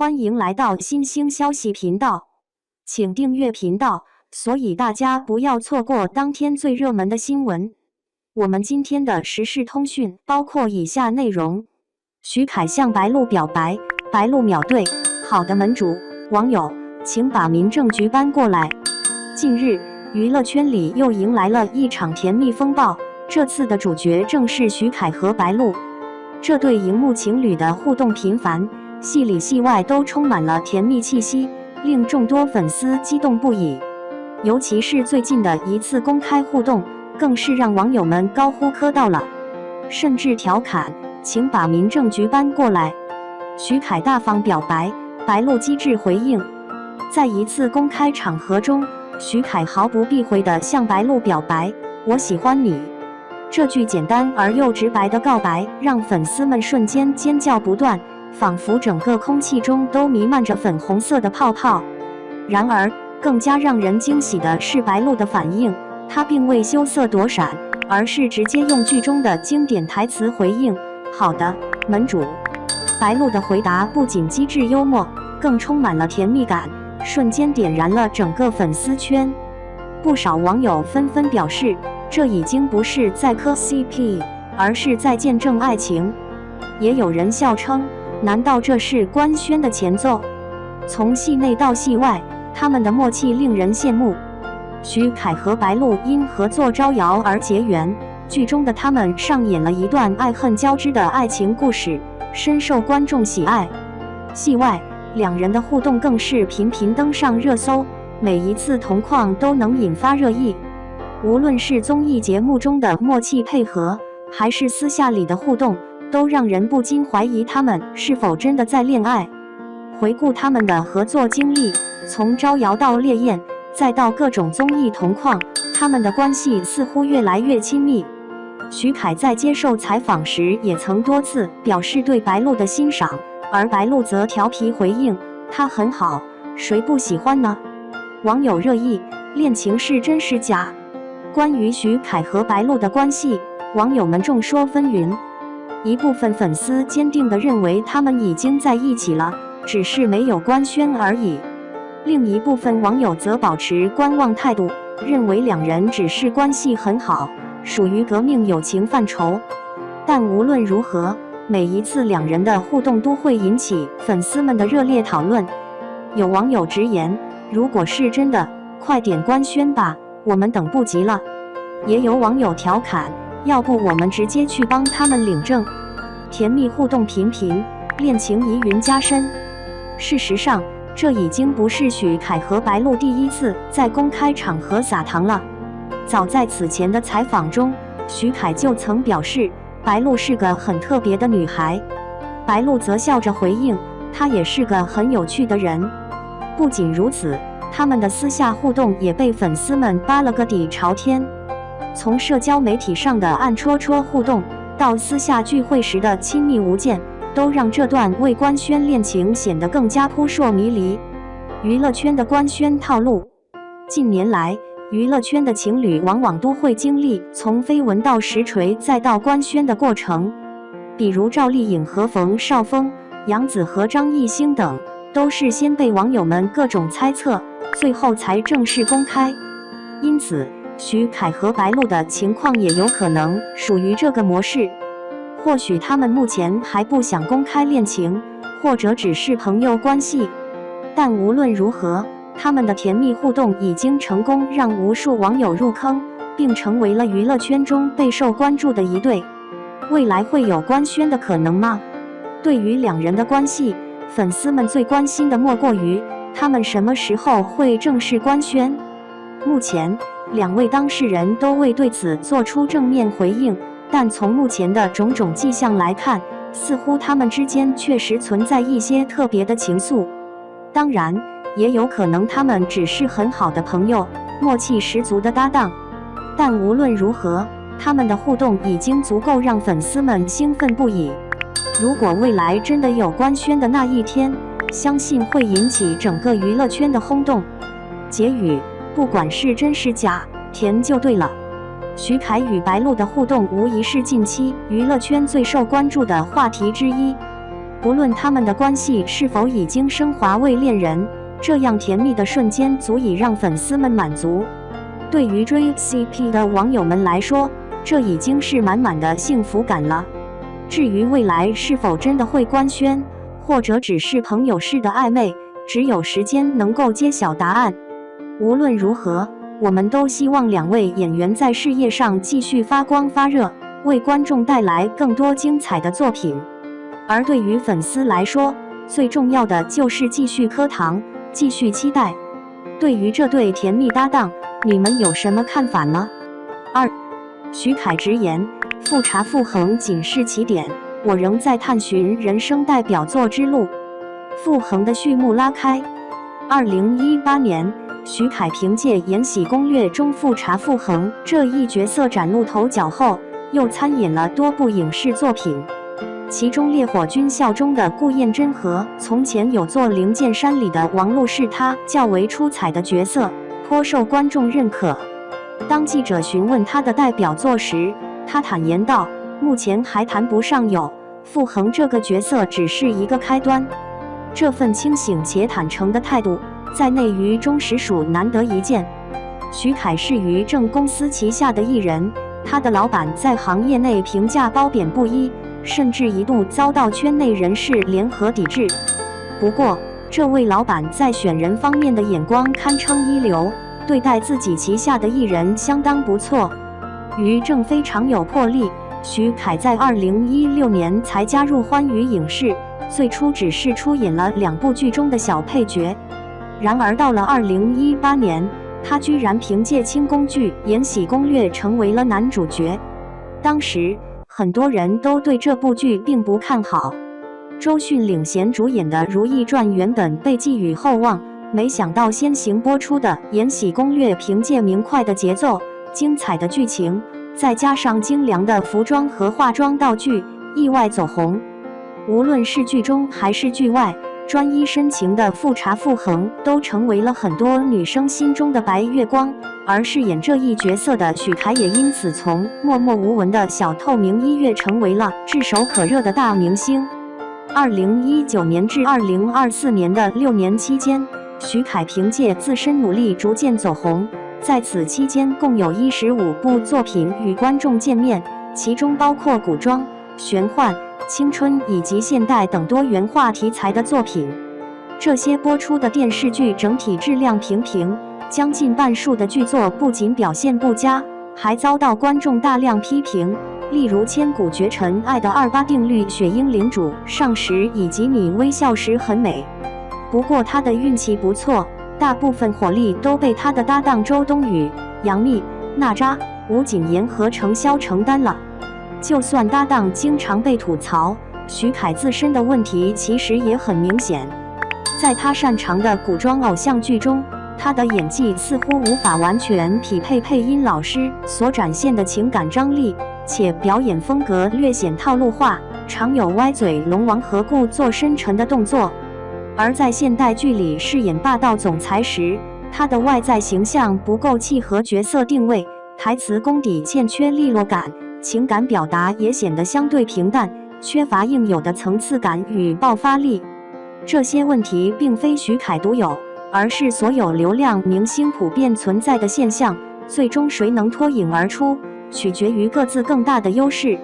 欢迎来到新兴消息频道，请订阅频道，所以大家不要错过当天最热门的新闻。我们今天的时事通讯包括以下内容：徐凯向白鹿表白，白鹿秒对，好的门主，网友，请把民政局搬过来。近日，娱乐圈里又迎来了一场甜蜜风暴，这次的主角正是徐凯和白鹿。这对荧幕情侣的互动频繁，戏里戏外都充满了甜蜜气息，令众多粉丝激动不已。尤其是最近的一次公开互动，更是让网友们高呼磕到了，甚至调侃：“请把民政局搬过来。”徐凯大方表白，白鹿机智回应。在一次公开场合中，徐凯毫不避讳地向白鹿表白：“我喜欢你。”这句简单而又直白的告白，让粉丝们瞬间尖叫不断，仿佛整个空气中都弥漫着粉红色的泡泡。然而，更加让人惊喜的是白鹿的反应，她并未羞涩躲闪，而是直接用剧中的经典台词回应：“好的，门主。”白鹿的回答不仅机智幽默，更充满了甜蜜感，瞬间点燃了整个粉丝圈。不少网友纷纷表示，这已经不是在磕 CP， 而是在见证爱情。也有人笑称，难道这是官宣的前奏？从戏内到戏外，他们的默契令人羡慕。徐凯和白鹿因合作《招摇》而结缘，剧中的他们上演了一段爱恨交织的爱情故事，深受观众喜爱。戏外，两人的互动更是频频登上热搜，每一次同框都能引发热议。无论是综艺节目中的默契配合，还是私下里的互动，都让人不禁怀疑他们是否真的在恋爱。回顾他们的合作经历，从招摇到烈焰，再到各种综艺同框，他们的关系似乎越来越亲密。徐凯在接受采访时也曾多次表示对白鹿的欣赏，而白鹿则调皮回应：“他很好，谁不喜欢呢？”网友热议：恋情是真是假？关于徐凯和白鹿的关系，网友们众说纷纭。一部分粉丝坚定地认为他们已经在一起了，只是没有官宣而已。另一部分网友则保持观望态度，认为两人只是关系很好，属于革命友情范畴。但无论如何，每一次两人的互动都会引起粉丝们的热烈讨论。有网友直言：“如果是真的，快点官宣吧，我们等不及了。”也有网友调侃：“要不我们直接去帮他们领证。”甜蜜互动频频，恋情疑云加深。事实上，这已经不是徐凯和白鹿第一次在公开场合撒糖了。早在此前的采访中，徐凯就曾表示白鹿是个很特别的女孩，白鹿则笑着回应：“她也是个很有趣的人。”不仅如此，他们的私下互动也被粉丝们扒了个底朝天。从社交媒体上的暗戳戳互动，到私下聚会时的亲密无间，都让这段未官宣恋情显得更加扑朔迷离。娱乐圈的官宣套路，近年来，娱乐圈的情侣往往都会经历从绯闻到实锤再到官宣的过程。比如赵丽颖和冯绍峰、杨紫和张艺兴等，都是先被网友们各种猜测，最后才正式公开。因此，徐凯和白鹿的情况也有可能属于这个模式。或许他们目前还不想公开恋情，或者只是朋友关系。但无论如何，他们的甜蜜互动已经成功让无数网友入坑，并成为了娱乐圈中备受关注的一对。未来会有官宣的可能吗？对于两人的关系，粉丝们最关心的莫过于他们什么时候会正式官宣。目前，两位当事人都未对此做出正面回应，但从目前的种种迹象来看，似乎他们之间确实存在一些特别的情愫。当然，也有可能他们只是很好的朋友，默契十足的搭档。但无论如何，他们的互动已经足够让粉丝们兴奋不已。如果未来真的有官宣的那一天，相信会引起整个娱乐圈的轰动。结语：不管是真是假，甜就对了。徐凯与白鹿的互动无疑是近期娱乐圈最受关注的话题之一。不论他们的关系是否已经升华为恋人，这样甜蜜的瞬间足以让粉丝们满足。对于追 CP 的网友们来说，这已经是满满的幸福感了。至于未来是否真的会官宣，或者只是朋友式的暧昧，只有时间能够揭晓答案。无论如何，我们都希望两位演员在事业上继续发光发热，为观众带来更多精彩的作品。而对于粉丝来说，最重要的就是继续磕糖，继续期待。对于这对甜蜜搭档，你们有什么看法呢？2. 徐凯直言，复查复衡仅是起点，我仍在探寻人生代表作之路。复衡的序幕拉开。2018年，徐凯凭借《延禧攻略》中复查复衡这一角色崭露头角后，又参演了多部影视作品。其中《烈火军校》中的顾燕珍和从前有座灵剑山里的王璐是他较为出彩的角色，颇受观众认可。当记者询问他的代表作时，他坦言道，目前还谈不上有，傅恒这个角色只是一个开端。这份清醒且坦诚的态度，在内娱中实属难得一见。徐凯是于正公司旗下的艺人，他的老板在行业内评价褒贬不一，甚至一度遭到圈内人士联合抵制。不过，这位老板在选人方面的眼光堪称一流，对待自己旗下的艺人相当不错。于正非常有魄力，徐凯在2016年才加入欢娱影视，最初只是出演了2部剧中的小配角。然而到了2018年，他居然凭借轻宫剧《延禧攻略》成为了男主角。当时很多人都对这部剧并不看好，周迅领衔主演的《如懿传》原本被寄予厚望，没想到先行播出的《延禧攻略》凭借明快的节奏、精彩的剧情，再加上精良的服装和化妆道具，意外走红。无论是剧中还是剧外，专一深情的复查复衡都成为了很多女生心中的白月光，而饰演这一角色的许凯也因此从默默无闻的小透明一跃成为了炙手可热的大明星。2019年至2024年的6年期间，徐凯凭借自身努力逐渐走红，在此期间共有15部作品与观众见面，其中包括古装、玄幻、青春以及现代等多元化题材的作品。这些播出的电视剧整体质量平平，将近半数的剧作不仅表现不佳，还遭到观众大量批评，例如《千古绝尘》、《爱的28定律》、《雪鹰领主》、《上时》以及《你微笑时很美》。不过他的运气不错，大部分火力都被他的搭档周冬雨、杨幂、娜扎、吴谨言和程潇承担了。就算搭档经常被吐槽，徐凯自身的问题其实也很明显。在他擅长的古装偶像剧中，他的演技似乎无法完全匹配配音老师所展现的情感张力，且表演风格略显套路化，常有歪嘴龙王和故作深沉的动作。而在现代剧里饰演霸道总裁时，他的外在形象不够契合角色定位，台词功底欠缺利落感，情感表达也显得相对平淡，缺乏应有的层次感与爆发力。这些问题并非徐凯独有，而是所有流量明星普遍存在的现象，最终谁能脱颖而出，取决于各自更大的优势。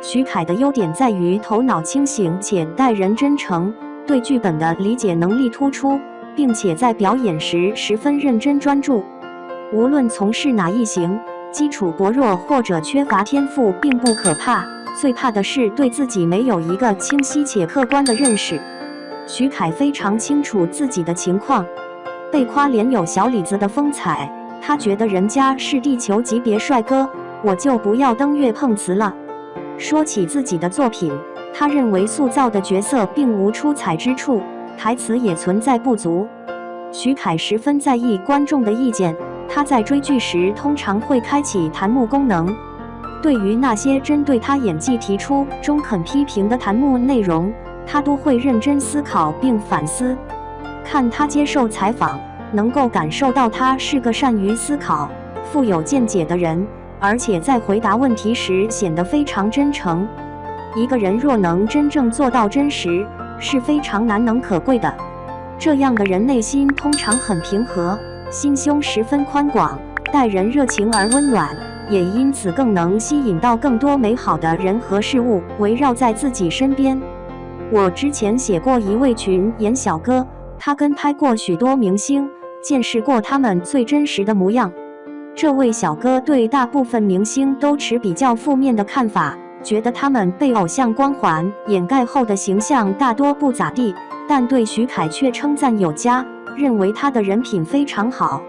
徐凯的优点在于头脑清醒且待人真诚，对剧本的理解能力突出，并且在表演时十分认真专注。无论从事哪一行，基础薄弱或者缺乏天赋并不可怕，最怕的是对自己没有一个清晰且客观的认识。徐凯非常清楚自己的情况，被夸脸有小李子的风采，他觉得人家是地球级别帅哥，我就不要登月碰瓷了。说起自己的作品，他认为塑造的角色并无出彩之处，台词也存在不足。徐凯十分在意观众的意见，他在追剧时通常会开启弹幕功能，对于那些针对他演技提出中肯批评的弹幕内容，他都会认真思考并反思。看他接受采访，能够感受到他是个善于思考、富有见解的人，而且在回答问题时显得非常真诚。一个人若能真正做到真实，是非常难能可贵的。这样的人内心通常很平和，心胸十分宽广，待人热情而温暖，也因此更能吸引到更多美好的人和事物围绕在自己身边。我之前写过一位群演小哥，他跟拍过许多明星，见识过他们最真实的模样。这位小哥对大部分明星都持比较负面的看法，觉得他们被偶像光环掩盖后的形象大多不咋地，但对徐凯却称赞有加，认为他的人品非常好。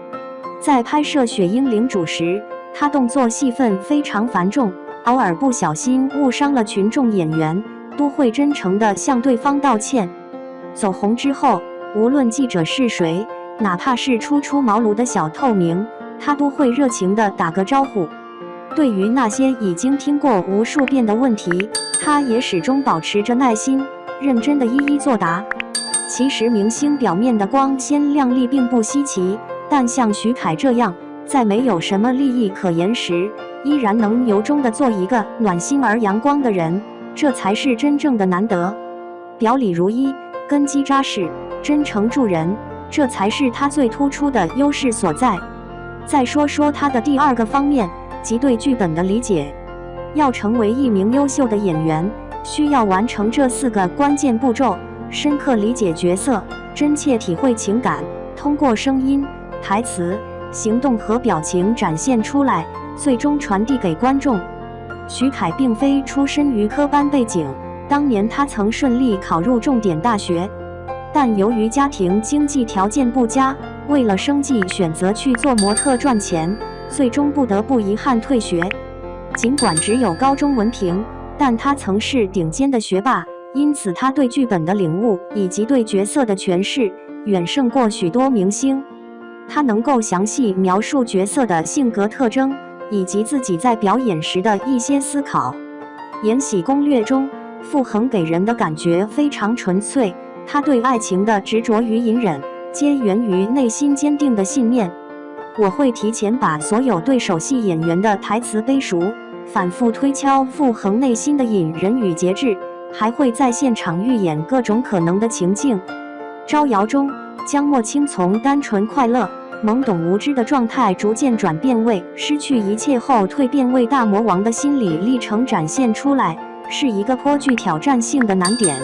在拍摄《血鹰领主》时，他动作戏份非常繁重，偶尔不小心误伤了群众演员，都会真诚地向对方道歉。走红之后，无论记者是谁，哪怕是初出茅庐的小透明，他都会热情地打个招呼。对于那些已经听过无数遍的问题，他也始终保持着耐心，认真地一一作答。其实明星表面的光鲜亮丽并不稀奇，但像徐凯这样，在没有什么利益可言时，依然能由衷地做一个暖心而阳光的人，这才是真正的难得。表里如一，根基扎实，真诚助人，这才是他最突出的优势所在。再说说他的第二个方面，即对剧本的理解。要成为一名优秀的演员，需要完成这4个关键步骤：深刻理解角色，真切体会情感，通过声音、台词、行动和表情展现出来，最终传递给观众。徐凯并非出身于科班背景，当年他曾顺利考入重点大学，但由于家庭经济条件不佳，为了生计选择去做模特赚钱，最终不得不遗憾退学。尽管只有高中文凭，但他曾是顶尖的学霸，因此他对剧本的领悟以及对角色的诠释远胜过许多明星。他能够详细描述角色的性格特征，以及自己在表演时的一些思考。《延禧攻略》中，傅恒给人的感觉非常纯粹，他对爱情的执着与隐忍，皆源于内心坚定的信念。我会提前把所有对手戏演员的台词背熟，反复推敲傅恒内心的隐忍与节制，还会在现场预演各种可能的情境。《招摇》中，江墨青从单纯快乐、懵懂无知的状态逐渐转变为失去一切后蜕变为大魔王的心理历程展现出来，是一个颇具挑战性的难点。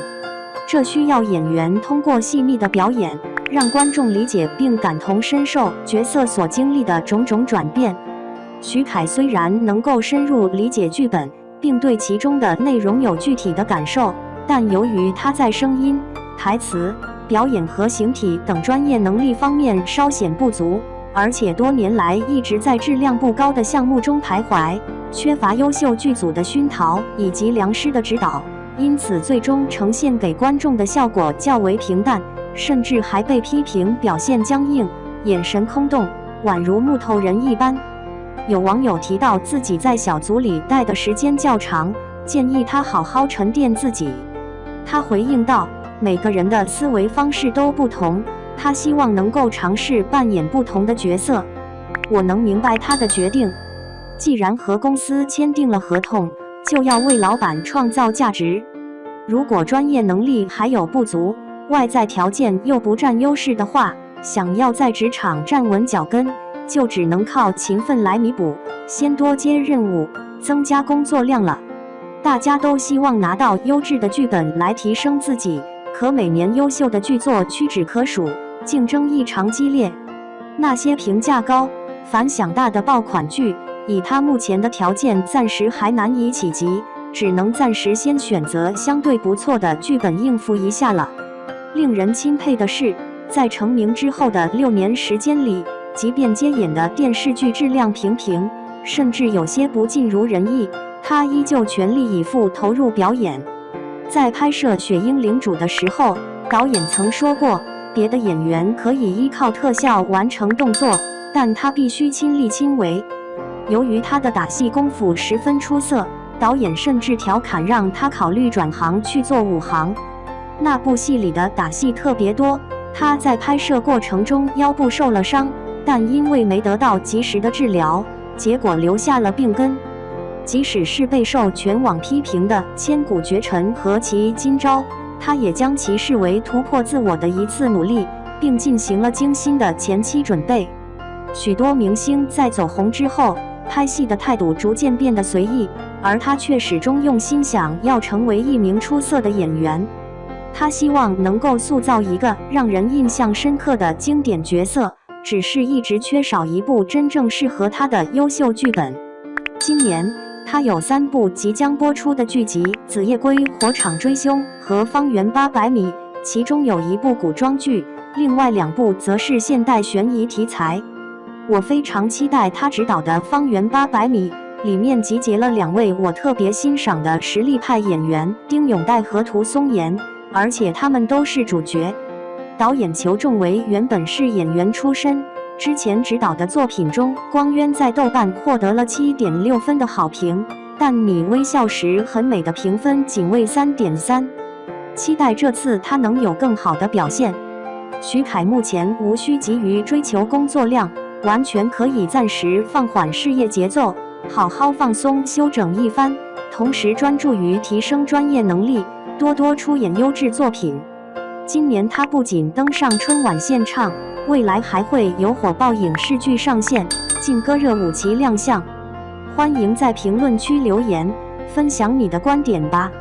这需要演员通过细腻的表演，让观众理解并感同身受角色所经历的种种转变。徐凯虽然能够深入理解剧本，并对其中的内容有具体的感受，但由于他在声音、台词、表演和形体等专业能力方面稍显不足，而且多年来一直在质量不高的项目中徘徊，缺乏优秀剧组的熏陶以及良师的指导，因此最终呈现给观众的效果较为平淡，甚至还被批评表现僵硬，眼神空洞，宛如木头人一般。有网友提到自己在小组里待的时间较长，建议他好好沉淀自己。他回应道，每个人的思维方式都不同，他希望能够尝试扮演不同的角色。我能明白他的决定，既然和公司签订了合同，就要为老板创造价值。如果专业能力还有不足，外在条件又不占优势的话，想要在职场站稳脚跟，就只能靠勤奋来弥补，先多接任务，增加工作量了。大家都希望拿到优质的剧本来提升自己，可每年优秀的剧作屈指可数，竞争异常激烈。那些评价高、反响大的爆款剧，以他目前的条件暂时还难以企及，只能暂时先选择相对不错的剧本应付一下了。令人钦佩的是，在成名之后的6年时间里，即便接演的电视剧质量平平，甚至有些不尽如人意，他依旧全力以赴投入表演。在拍摄《血鹰领主》的时候，导演曾说过，别的演员可以依靠特效完成动作，但他必须亲力亲为。由于他的打戏功夫十分出色，导演甚至调侃让他考虑转行去做武行。那部戏里的打戏特别多，他在拍摄过程中腰部受了伤，但因为没得到及时的治疗，结果留下了病根。即使是备受全网批评的《千古绝尘》和其今朝，他也将其视为突破自我的一次努力，并进行了精心的前期准备。许多明星在走红之后，拍戏的态度逐渐变得随意，而他却始终用心想要成为一名出色的演员。他希望能够塑造一个让人印象深刻的经典角色，只是一直缺少一部真正适合他的优秀剧本。今年，他有3部即将播出的剧集《子夜归》《火场追凶》和《方圆800米》，其中有1部古装剧，另外2部则是现代悬疑题材。我非常期待他执导的《方圆800米》，里面集结了2位我特别欣赏的实力派演员丁永岱和涂松岩，而且他们都是主角。导演裘仲维原本是演员出身，之前执导的作品中，《光渊》在豆瓣获得了7.6分的好评，但《你微笑时很美》的评分仅为3.3。期待这次他能有更好的表现。徐凯目前无需急于追求工作量，完全可以暂时放缓事业节奏，好好放松休整一番，同时专注于提升专业能力，多多出演优质作品。今年他不仅登上春晚献唱，未来还会有火爆影视剧上线，劲歌热舞旗亮相。欢迎在评论区留言，分享你的观点吧。